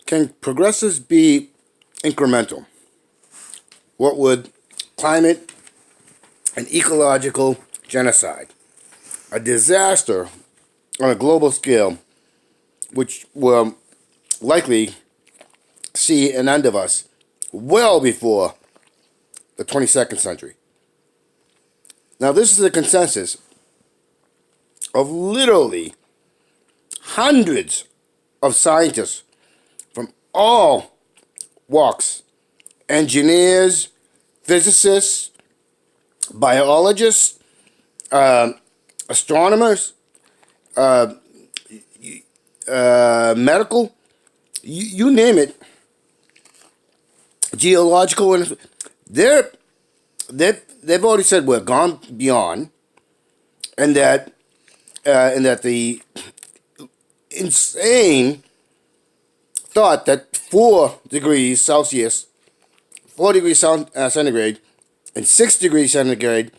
Can progressives be incremental? What would climate and ecological genocide, a disaster on a global scale, which will likely see an end of us well before the 22nd century? Now, this is the consensus of literally hundreds of scientists from all walks: engineers, physicists, biologists, astronomers, medical, you name it, geological, and they've already said we're gone beyond, and that the insane thought that 4 degrees Celsius, 4 degrees centigrade, and 6 degrees centigrade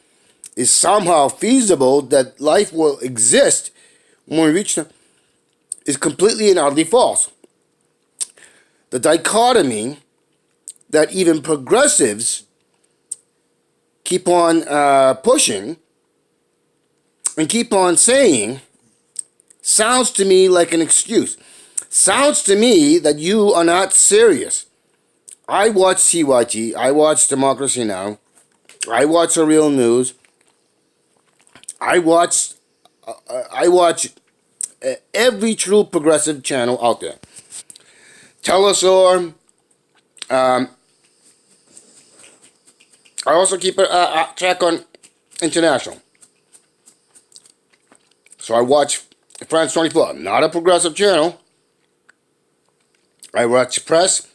is somehow feasible, that life will exist when we reach them, is completely and utterly false. The dichotomy that even progressives keep on pushing and keep on saying sounds to me like an excuse. Sounds to me that you are not serious. I watch TYT, I watch Democracy Now!, I watch The Real News, I watch every true progressive channel out there. Telesaur. I also keep a track on international. So I watch France 24, not a progressive channel. I watch Press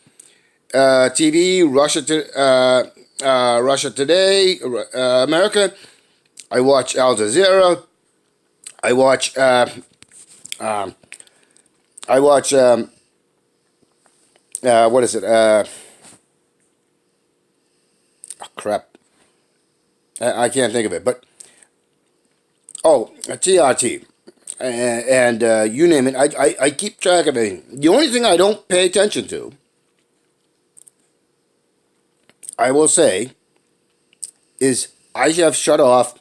TV, Russia Today, America. I watch Al Jazeera. I watch what is it? Crap. I can't think of it, but TRT, and you name it. I keep track of it. The only thing I don't pay attention to, I will say, is I have shut off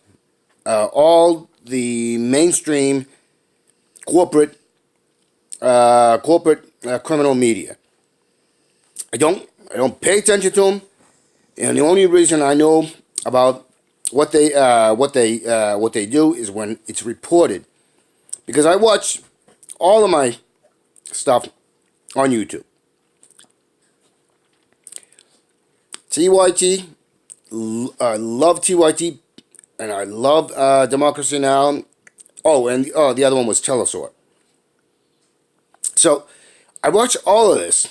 all the mainstream corporate criminal media. I don't pay attention to them, and the only reason I know about what they do is when it's reported, because I watch all of my stuff on YouTube. TYT, I love TYT, and I love Democracy Now! And the other one was Telesaur. So I watch all of this,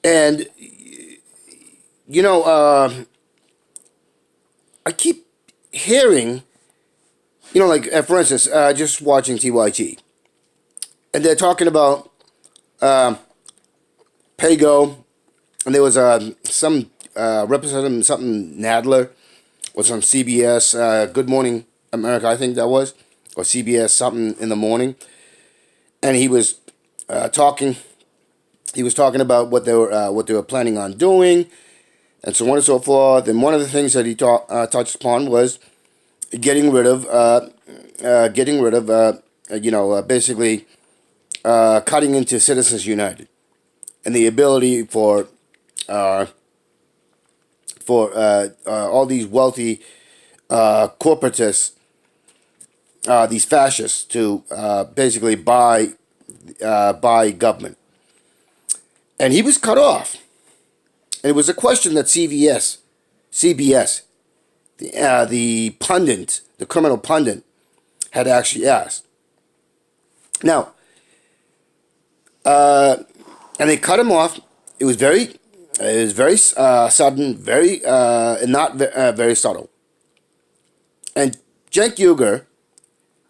and I keep hearing, like for instance, just watching TYT, and they're talking about Pago, and there was some representative, something Nadler, was on CBS, Good Morning America, I think that was, or CBS something in the morning, and he was talking. He was talking about what they were planning on doing, and so on and so forth. And one of the things that he touched upon was getting rid of basically cutting into Citizens United, and the ability for all these wealthy corporatists, these fascists, to basically buy government. And he was cut off. And it was a question that CBS, the pundit, the criminal pundit, had actually asked. Now, and they cut him off. It was very sudden, not very subtle. And Cenk Uygur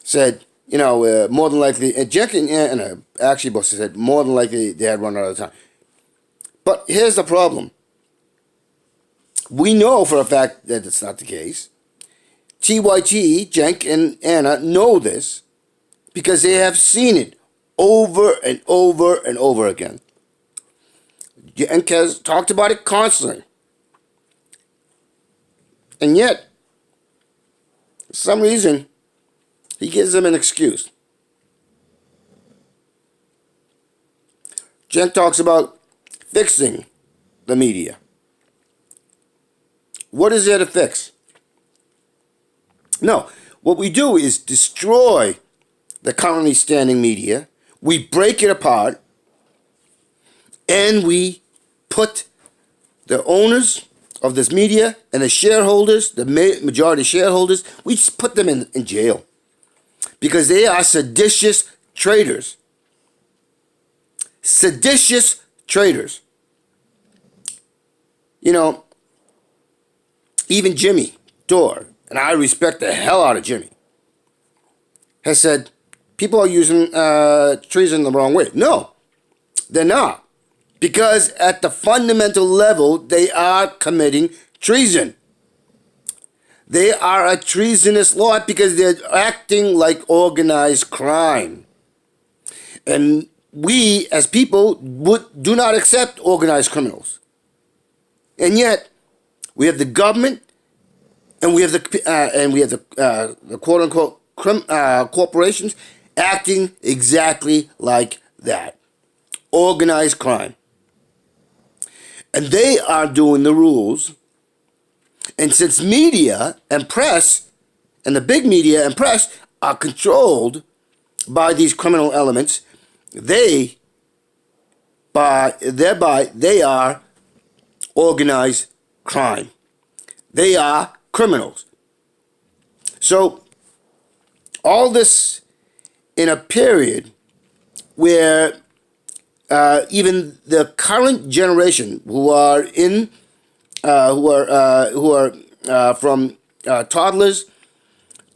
said, more than likely, and Cenk and actually both said more than likely they had run out of time. But here's the problem. We know for a fact that it's not the case. TYT, Cenk, and Anna know this because they have seen it over and over and over again. And Kez talked about it constantly. And yet, for some reason, he gives them an excuse. Jen talks about fixing the media. What is there to fix? No, what we do is destroy the currently standing media. We break it apart, and we put the owners of this media and the shareholders, the majority shareholders, we just put them in jail because they are seditious traitors. Seditious traitors. You know, even Jimmy Dore, and I respect the hell out of Jimmy, has said people are using treason the wrong way. No, they're not. Because at the fundamental level, they are committing treason. They are a treasonous lot because they're acting like organized crime. And we, as people, do not accept organized criminals. And yet, we have the government, and we have the quote unquote corporations acting exactly like that. Organized crime. And they are doing the rules. And since media and press, and the big media and press, are controlled by these criminal elements, thereby they are organized crime. They are criminals. So, all this in a period where even the current generation, who are from toddlers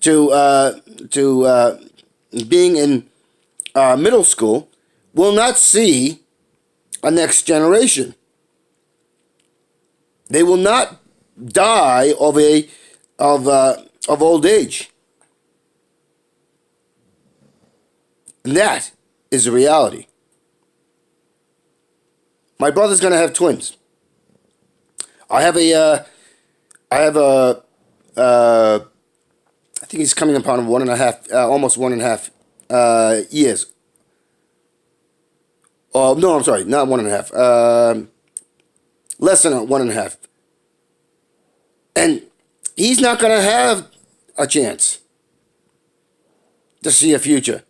to being in middle school, will not see a next generation. They will not die of old age. And that is the reality. My brother's going to have twins. I think he's coming upon almost 1.5 years. Oh, no, I'm sorry, not 1.5. Less than 1.5. And he's not going to have a chance to see a future.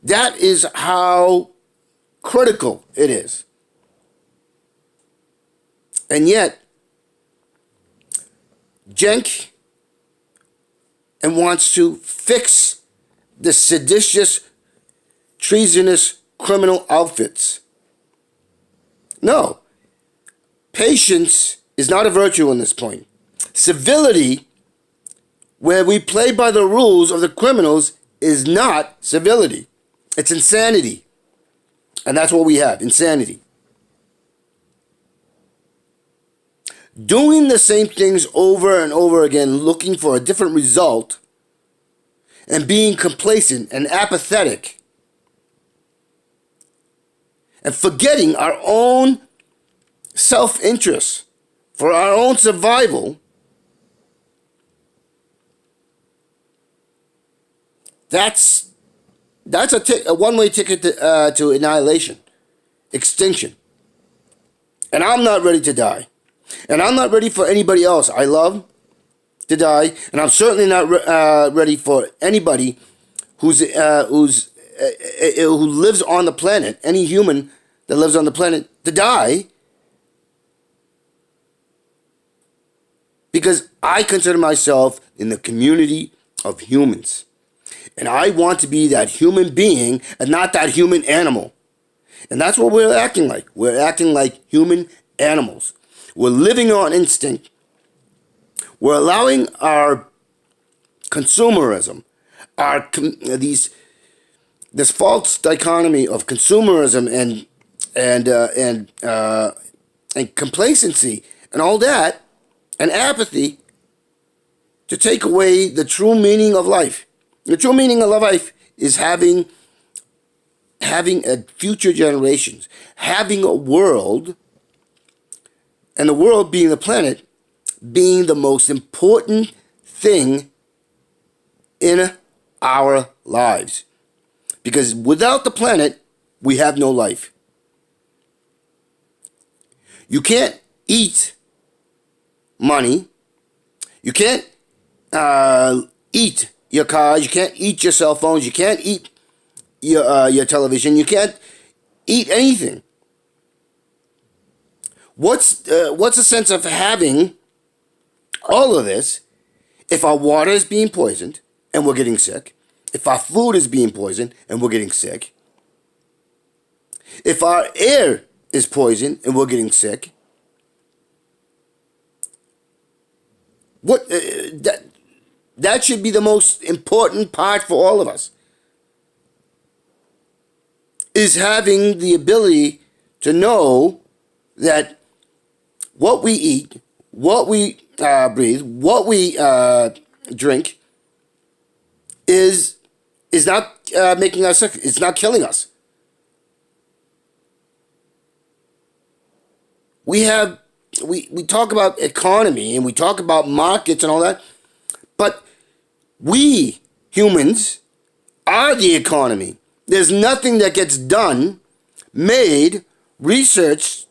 That is how critical it is. And yet, Cenk and wants to fix the seditious, treasonous criminal outfits. No. Patience is not a virtue in this point. Civility, where we play by the rules of the criminals, is not civility. It's insanity. And that's what we have, insanity. Doing the same things over and over again, looking for a different result, and being complacent and apathetic, and forgetting our own self-interest for our own survival, that's a one-way ticket to annihilation, extinction. And I'm not ready to die. And I'm not ready for anybody else I love to die. And I'm certainly not ready for anybody who lives on the planet, any human that lives on the planet, to die. Because I consider myself in the community of humans. And I want to be that human being and not that human animal. And that's what we're acting like. We're acting like human animals. We're living on instinct. We're allowing our consumerism, this false dichotomy of consumerism and complacency and all that, and apathy, to take away the true meaning of life. The true meaning of life is having a future generations, having a world, and the world being the planet, being the most important thing in our lives. Because without the planet, we have no life. You can't eat money. You can't eat your cars. You can't eat your cell phones. You can't eat your television. You can't eat anything. What's the sense of having all of this if our water is being poisoned and we're getting sick? If our food is being poisoned and we're getting sick? If our air is poisoned and we're getting sick? What that should be the most important part for all of us, is having the ability to know that what we eat, what we breathe, what we drink is not making us sick. It's not killing us. We talk about economy and we talk about markets and all that, but we humans are the economy. There's nothing that gets done, made, researched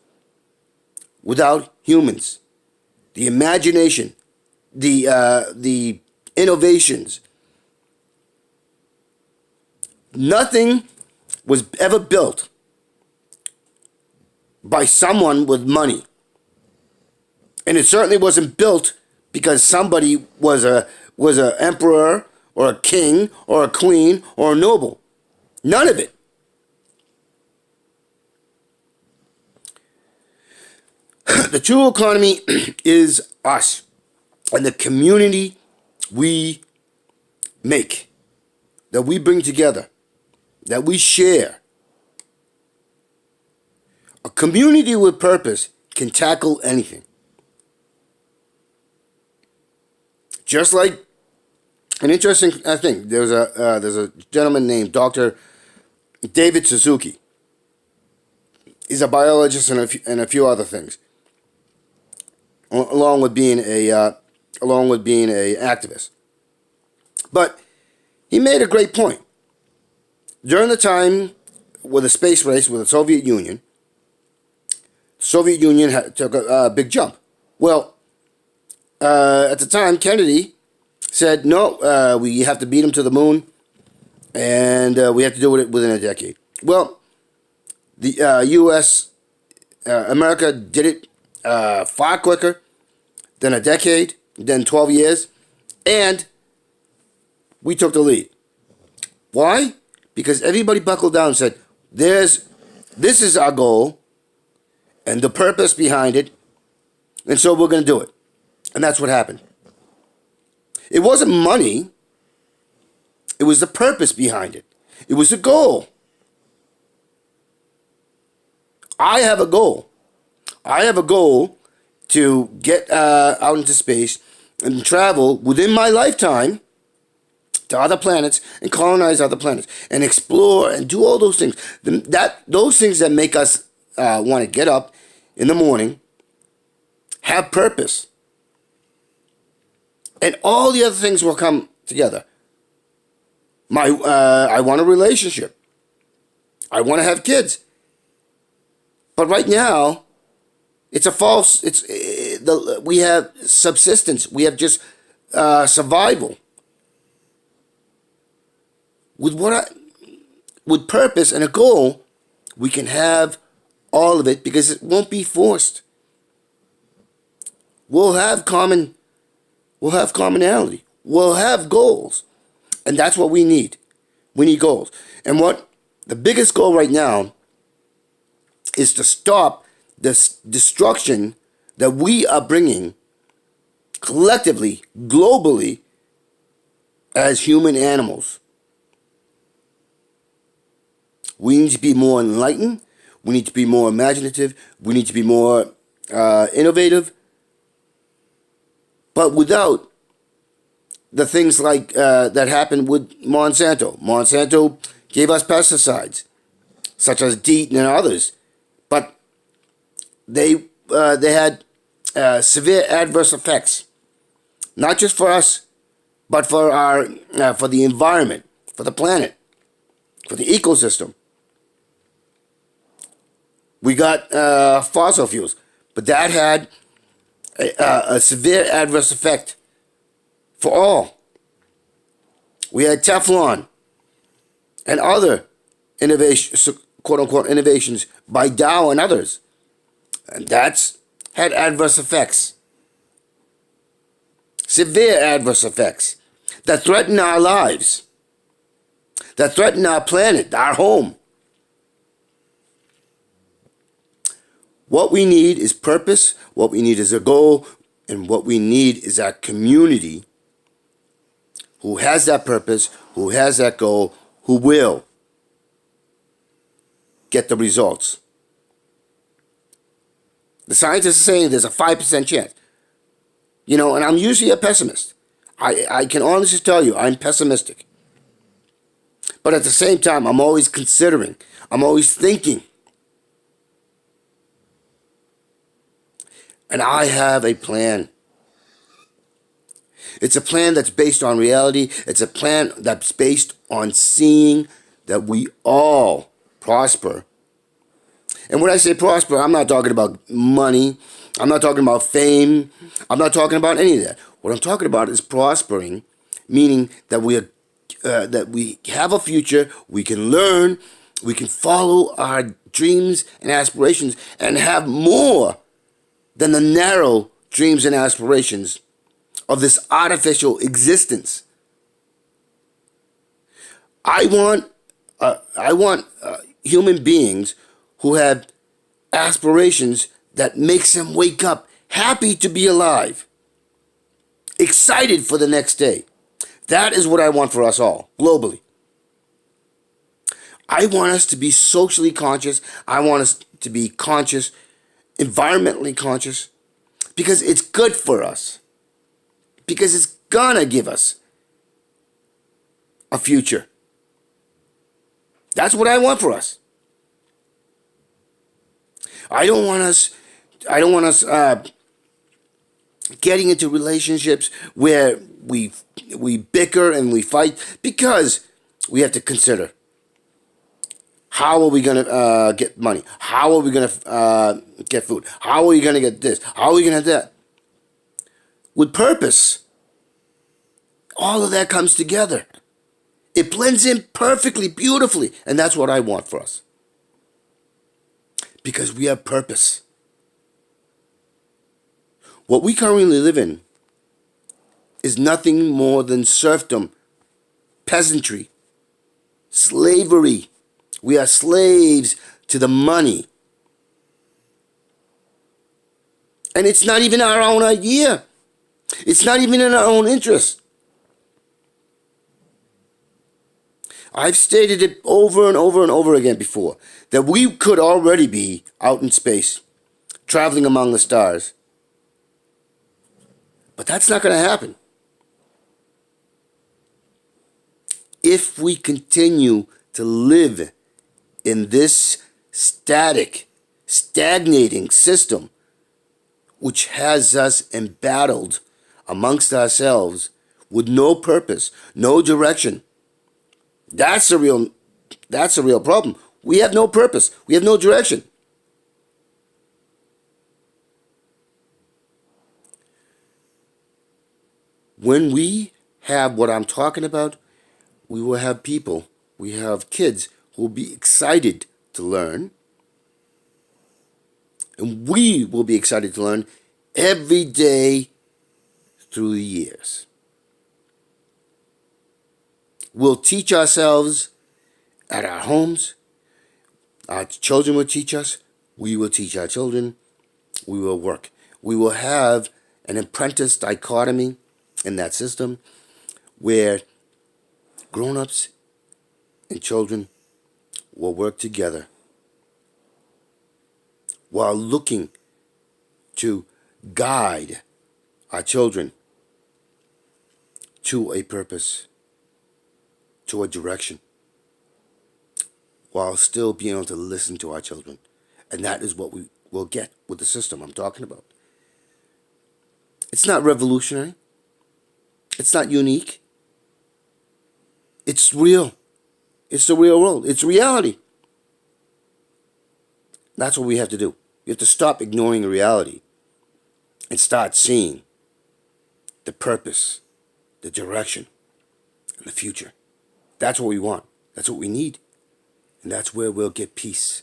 without humans. The imagination, the innovations. Nothing was ever built by someone with money. And it certainly wasn't built because somebody was an emperor or a king or a queen or a noble. None of it. The true economy is us and the community we make, that we bring together, that we share. A community with purpose can tackle anything. Just like an interesting thing, there's a gentleman named Dr. David Suzuki. He's a biologist and a few other things, along with being a activist. But he made a great point. During the time with the space race with the Soviet Union took a big jump. Well, at the time, Kennedy said, no, we have to beat him to the moon, and we have to do it within a decade. Well, the U.S., America did it far quicker than a decade, than 12 years, and we took the lead. Why? Because everybody buckled down and said, this is our goal, and the purpose behind it, and so we're going to do it. And that's what happened. It wasn't money. It was the purpose behind it. It was the goal. I have a goal. I have a goal to get out into space and travel within my lifetime to other planets and colonize other planets and explore and do all those things. Those things that make us want to get up in the morning, have purpose. And all the other things will come together. I want a relationship. I want to have kids. But right now, it's a false. We have subsistence. We have just survival. With purpose and a goal, we can have all of it because it won't be forced. We'll have commonality. We'll have goals. And that's what we need. We need goals. And what the biggest goal right now is to stop this destruction that we are bringing collectively, globally, as human animals. We need to be more enlightened. We need to be more imaginative. We need to be more innovative. But without the things like that happened with Monsanto. Monsanto gave us pesticides, such as DEET and others, but they had severe adverse effects, not just for us, but for our for the environment, for the planet, for the ecosystem. We got fossil fuels, but that had a severe adverse effect for all. We had Teflon and other innovations, quote unquote innovations by Dow and others, and that's had adverse effects, severe adverse effects that threaten our lives, that threaten our planet, our home. What we need is purpose, what we need is a goal, and what we need is a community who has that purpose, who has that goal, who will get the results. The scientists are saying there's a 5% chance. You know, and I'm usually a pessimist. I can honestly tell you I'm pessimistic. But at the same time, I'm always considering. I'm always thinking. And I have a plan. It's a plan that's based on reality. It's a plan that's based on seeing that we all prosper. And when I say prosper, I'm not talking about money. I'm not talking about fame. I'm not talking about any of that. What I'm talking about is prospering, meaning that we have a future, we can learn, we can follow our dreams and aspirations and have more than the narrow dreams and aspirations of this artificial existence. I want human beings who have aspirations that makes them wake up happy to be alive, excited for the next day. That is what I want for us all, globally. I want us to be socially conscious. I want us to be conscious, environmentally conscious, because it's good for us. Because it's gonna give us a future. That's what I want for us. I don't want us getting into relationships where we bicker and we fight, because we have to consider, how are we going to get money? How are we going to get food? How are we going to get this? How are we going to get that? With purpose, all of that comes together. It blends in perfectly, beautifully, and that's what I want for us. Because we have purpose. What we currently live in is nothing more than serfdom, peasantry, slavery. We are slaves to the money. And it's not even our own idea. It's not even in our own interest. I've stated it over and over and over again before, that we could already be out in space, traveling among the stars. But that's not going to happen. If we continue to live in this stagnating system, which has us embattled amongst ourselves with no purpose, no direction, that's a real problem. We have no purpose. We have no direction. When we have what I'm talking about, we will have people, we have kids who will be excited to learn. And we will be excited to learn every day through the years. We'll teach ourselves at our homes. Our children will teach us. We will teach our children. We will work. We will have an apprentice dichotomy in that system where grown-ups and children will work together while looking to guide our children to a purpose, to a direction, while still being able to listen to our children. And that is what we will get with the system I'm talking about. It's not revolutionary. It's not unique. It's real. It's the real world. It's reality. That's what we have to do. You have to stop ignoring reality and start seeing the purpose, the direction, and the future. That's what we want. That's what we need. And that's where we'll get peace.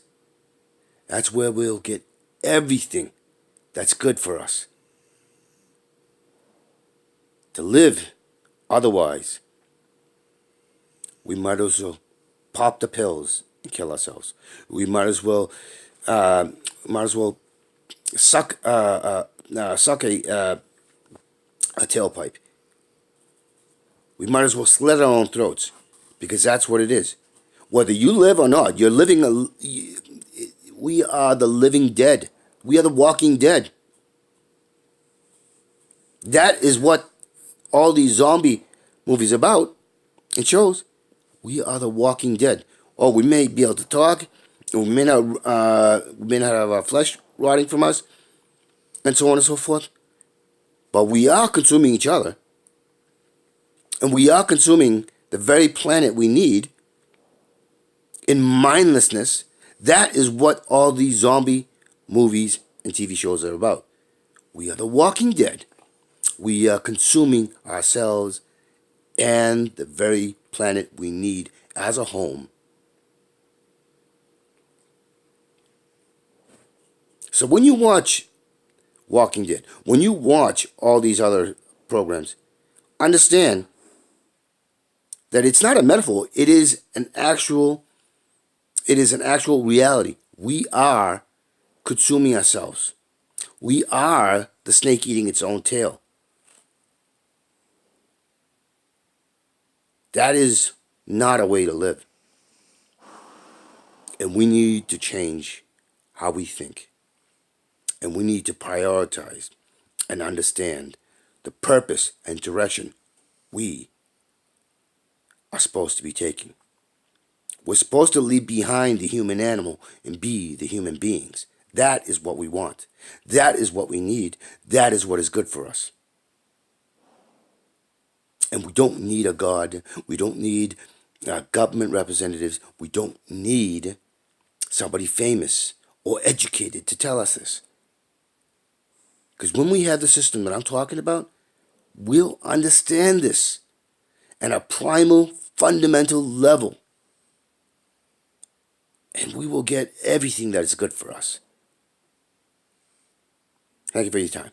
That's where we'll get everything that's good for us. To live otherwise, we might as well pop the pills and kill ourselves. We might as well suck a tailpipe. We might as well slit our own throats, because that's what it is. Whether you live or not, you're living. We are the living dead. We are the walking dead. That is what all these zombie movies about. It shows we are the walking dead. Oh, we may be able to talk, and we may not have our flesh rotting from us, and so on and so forth. But we are consuming each other, and we are consuming the very planet we need in mindlessness. That is what all these zombie movies and TV shows are about. We are the walking dead. We are consuming ourselves and the very planet we need as a home. So when you watch Walking Dead, when you watch all these other programs, understand that it's not a metaphor. It is an actual reality. We are consuming ourselves. We are the snake eating its own tail. That is not a way to live. And we need to change how we think. And we need to prioritize and understand the purpose and direction we are supposed to be taking. We're supposed to leave behind the human animal and be the human beings. That is what we want. That is what we need. That is what is good for us. And we don't need a God. We don't need government representatives. We don't need somebody famous or educated to tell us this. Because when we have the system that I'm talking about, we'll understand this at a primal, fundamental level. And we will get everything that is good for us. Thank you for your time.